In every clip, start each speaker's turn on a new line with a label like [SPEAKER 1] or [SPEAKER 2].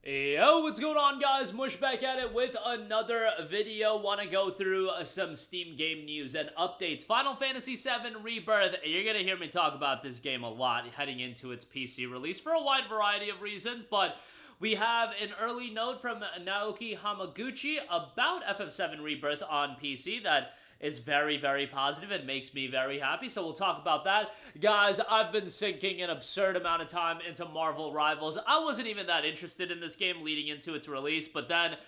[SPEAKER 1] Yo, what's going on, guys? Mush back at it with another video. Want to go through some Steam game news and updates. Final Fantasy VII Rebirth. You're going to hear me talk about this game a lot heading into its PC release for a wide variety of reasons, but we have an early note from Naoki Hamaguchi about FF7 Rebirth on PC that is very, very positive and makes me very happy, so we'll talk about that. Guys, I've been sinking an absurd amount of time into Marvel Rivals. I wasn't even that interested in this game leading into its release, but then,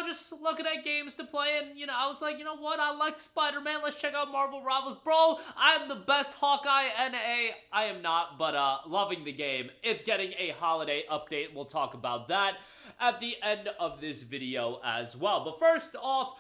[SPEAKER 1] just looking at games to play, and, I was like, you know what, I like Spider-Man, let's check out Marvel Rivals. Bro, I'm the best Hawkeye NA. I am not, but loving the game. It's getting a holiday update. We'll talk about that at the end of this video as well. But first off,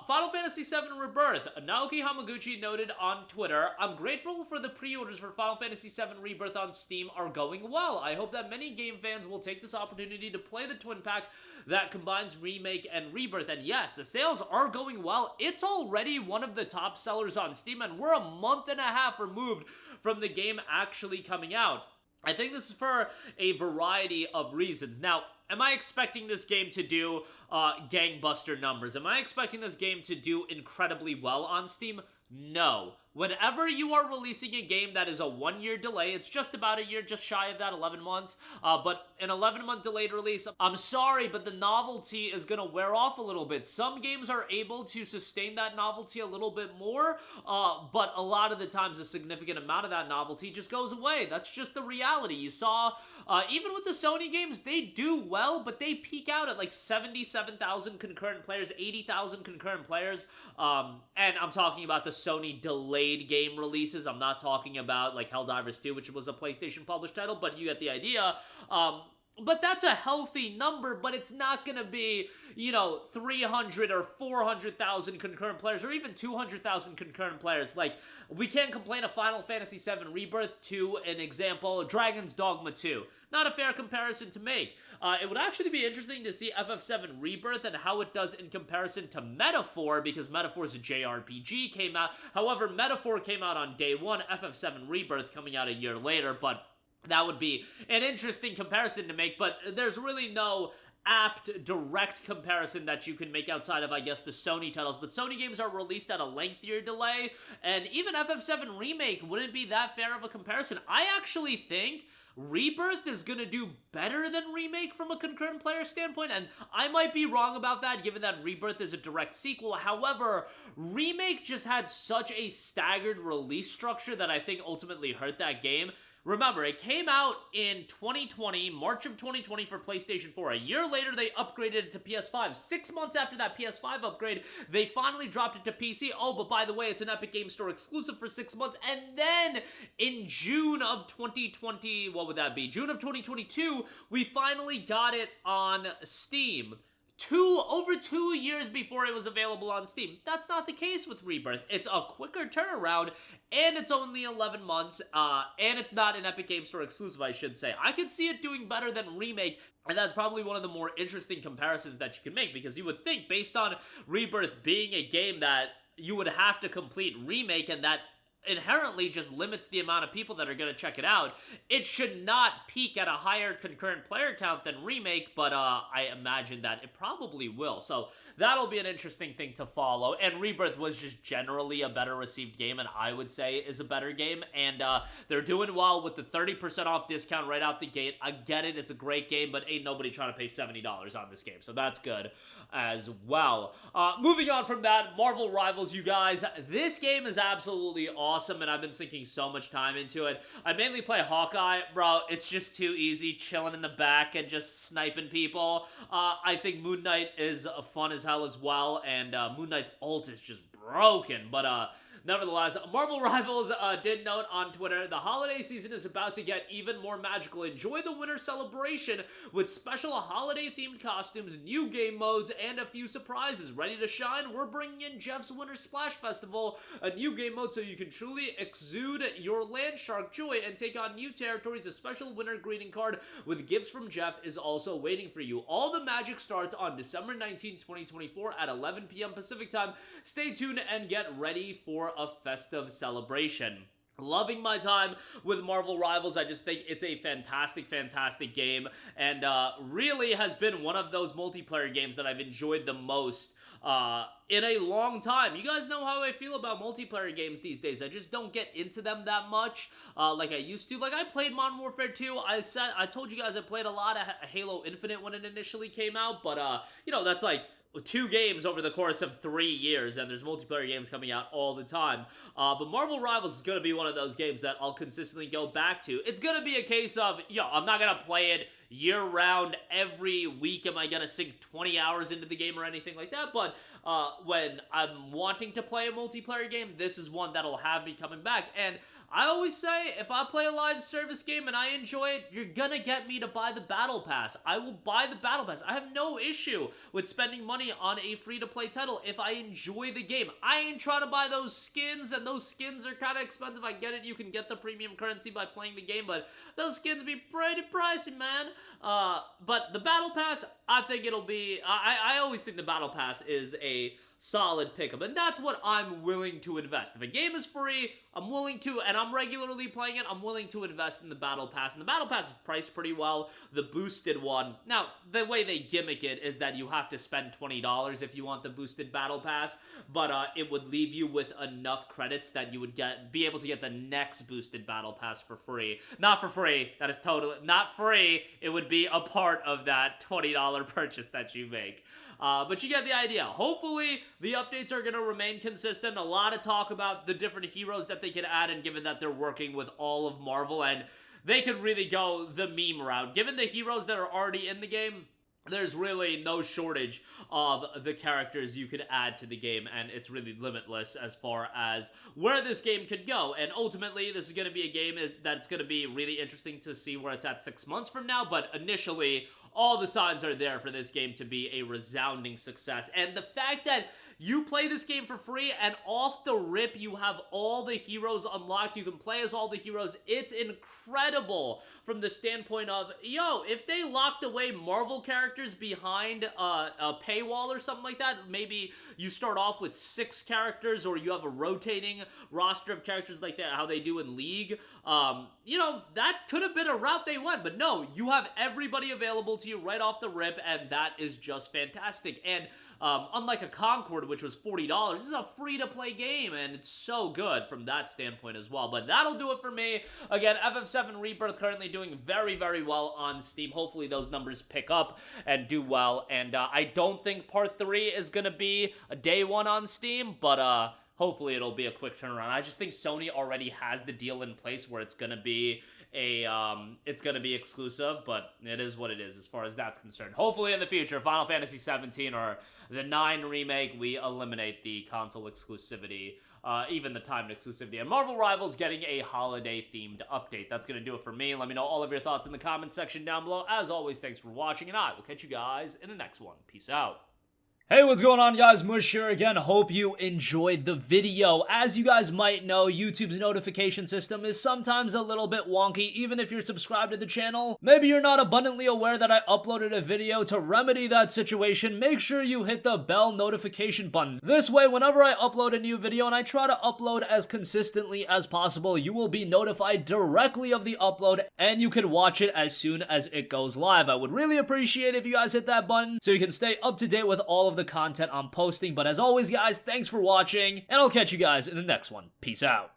[SPEAKER 1] Final Fantasy VII Rebirth. Naoki Hamaguchi noted on Twitter, "I'm grateful for the pre-orders for Final Fantasy VII Rebirth on Steam are going well. I hope that many game fans will take this opportunity to play the twin pack that combines Remake and Rebirth." And yes, the sales are going well. It's already one of the top sellers on Steam, and we're a month and a half removed from the game actually coming out. I think this is for a variety of reasons. Now, am I expecting this game to do gangbuster numbers? Am I expecting this game to do incredibly well on Steam? No. Whenever you are releasing a game that is a 1-year delay, it's just about a year, just shy of that, 11 months, but an 11-month delayed release, I'm sorry, but the novelty is going to wear off a little bit. Some games are able to sustain that novelty a little bit more, but a lot of the times a significant amount of that novelty just goes away. That's just the reality. You saw, even with the Sony games, they do well, but they peak out at like 77,000 concurrent players, 80,000 concurrent players, and I'm talking about the Sony delayed game releases. I'm not talking about like Helldivers 2, which was a PlayStation published title, but you get the idea. But that's a healthy number, but it's not going to be, 300 or 400,000 concurrent players, or even 200,000 concurrent players. Like, we can't complain of Final Fantasy VII Rebirth to an example, Dragon's Dogma 2. Not a fair comparison to make. It would actually be interesting to see FF7 Rebirth and how it does in comparison to Metaphor, because Metaphor's a JRPG, came out. However, Metaphor came out on day one, FF7 Rebirth coming out a year later, but that would be an interesting comparison to make, but there's really no apt, direct comparison that you can make outside of, I guess, the Sony titles. But Sony games are released at a lengthier delay, and even FF7 Remake wouldn't be that fair of a comparison. I actually think Rebirth is going to do better than Remake from a concurrent player standpoint, and I might be wrong about that given that Rebirth is a direct sequel. However, Remake just had such a staggered release structure that I think ultimately hurt that game. Remember, it came out in 2020, March of 2020 for PlayStation 4. A year later, they upgraded it to PS5. 6 months after that PS5 upgrade, they finally dropped it to PC. Oh, but by the way, it's an Epic Games Store exclusive for 6 months. And then in June of 2020, what would that be? June of 2022, we finally got it on Steam. Over 2 years before it was available on Steam. That's not the case with Rebirth. It's a quicker turnaround, and it's only 11 months, and it's not an Epic Games Store exclusive, I should say. I could see it doing better than Remake, and that's probably one of the more interesting comparisons that you can make, because you would think, based on Rebirth being a game that you would have to complete Remake, and that inherently just limits the amount of people that are going to check it out, it should not peak at a higher concurrent player count than Remake, but I imagine that it probably will. So that'll be an interesting thing to follow. And Rebirth was just generally a better received game, and I would say is a better game. And they're doing well with the 30% off discount right out the gate. I get it, it's a great game, but ain't nobody trying to pay $70 on this game, so that's good as well. Moving on from that, Marvel Rivals, you guys, this game is absolutely awesome, and I've been sinking so much time into it. I mainly play Hawkeye, bro. It's just too easy, chilling in the back and just sniping people. I think Moon Knight is fun as hell as well, and Moon Knight's ult is just broken, but nevertheless, Marvel Rivals did note on Twitter, "The holiday season is about to get even more magical. Enjoy the winter celebration with special holiday-themed costumes, new game modes, and a few surprises. Ready to shine? We're bringing in Jeff's Winter Splash Festival, a new game mode so you can truly exude your land shark joy and take on new territories. A special winter greeting card with gifts from Jeff is also waiting for you. All the magic starts on December 19, 2024 at 11 p.m. Pacific time. Stay tuned and get ready for a festive celebration." Loving my time with Marvel Rivals. I just think it's a fantastic game, and really has been one of those multiplayer games that I've enjoyed the most in a long time. You guys know how I feel about multiplayer games these days. I just don't get into them that much like I used to. Like, I played Modern Warfare 2. I told you guys I played a lot of Halo Infinite when it initially came out, but you know, that's like 2 games over the course of 3 years, and there's multiplayer games coming out all the time. But Marvel Rivals is going to be one of those games that I'll consistently go back to. It's going to be a case of, I'm not going to play it year-round. Every week am I going to sink 20 hours into the game or anything like that, but when I'm wanting to play a multiplayer game, this is one that'll have me coming back. And I always say, if I play a live service game and I enjoy it, you're gonna get me to buy the Battle Pass. I will buy the Battle Pass. I have no issue with spending money on a free-to-play title if I enjoy the game. I ain't trying to buy those skins, and those skins are kind of expensive. I get it, you can get the premium currency by playing the game, but those skins be pretty pricey, man. But the Battle Pass, I think it'll be... I always think the Battle Pass is a solid pickup, and that's what I'm willing to invest. If a game is free, I'm willing to, and I'm regularly playing it, I'm willing to invest in the Battle Pass, and the Battle Pass is priced pretty well. The boosted one, now, the way they gimmick it is that you have to spend $20 if you want the boosted Battle Pass, but it would leave you with enough credits that you would be able to get the next boosted Battle Pass for free. Not for free, that is totally, not free, it would be a part of that $20 purchase that you make. But you get the idea. Hopefully, the updates are going to remain consistent. A lot of talk about the different heroes that they can add, and given that they're working with all of Marvel, and they could really go the meme route. Given the heroes that are already in the game, there's really no shortage of the characters you could add to the game, and it's really limitless as far as where this game could go. And ultimately, this is going to be a game that's going to be really interesting to see where it's at 6 months from now, but initially, all the signs are there for this game to be a resounding success. And the fact that you play this game for free, and off the rip, you have all the heroes unlocked. You can play as all the heroes. It's incredible from the standpoint of, if they locked away Marvel characters behind a paywall or something like that, maybe you start off with 6 characters, or you have a rotating roster of characters like that, how they do in League. That could have been a route they went, but no, you have everybody available to you right off the rip, and that is just fantastic. And unlike a Concord, which was $40, this is a free-to-play game, and it's so good from that standpoint as well. But that'll do it for me. Again, FF7 Rebirth currently doing very, very well on Steam. Hopefully those numbers pick up and do well. And I don't think Part 3 is going to be a day 1 on Steam, but hopefully it'll be a quick turnaround. I just think Sony already has the deal in place where it's going to be exclusive, but it is what it is as far as that's concerned. Hopefully in the future, Final Fantasy 17 or the 9 remake, we eliminate the console exclusivity, even the timed exclusivity. And Marvel Rivals getting a holiday-themed update. That's going to do it for me. Let me know all of your thoughts in the comments section down below. As always, thanks for watching, and I will catch you guys in the next one. Peace out. Hey, what's going on, guys? Mush here again. Hope you enjoyed the video. As you guys might know, YouTube's notification system is sometimes a little bit wonky, even if you're subscribed to the channel. Maybe you're not abundantly aware that I uploaded a video. To remedy that situation, make sure you hit the bell notification button. This way, whenever I upload a new video, and I try to upload as consistently as possible, you will be notified directly of the upload, and you can watch it as soon as it goes live. I would really appreciate it if you guys hit that button so you can stay up to date with all of the content I'm posting. But as always, guys, thanks for watching, and I'll catch you guys in the next one. Peace out.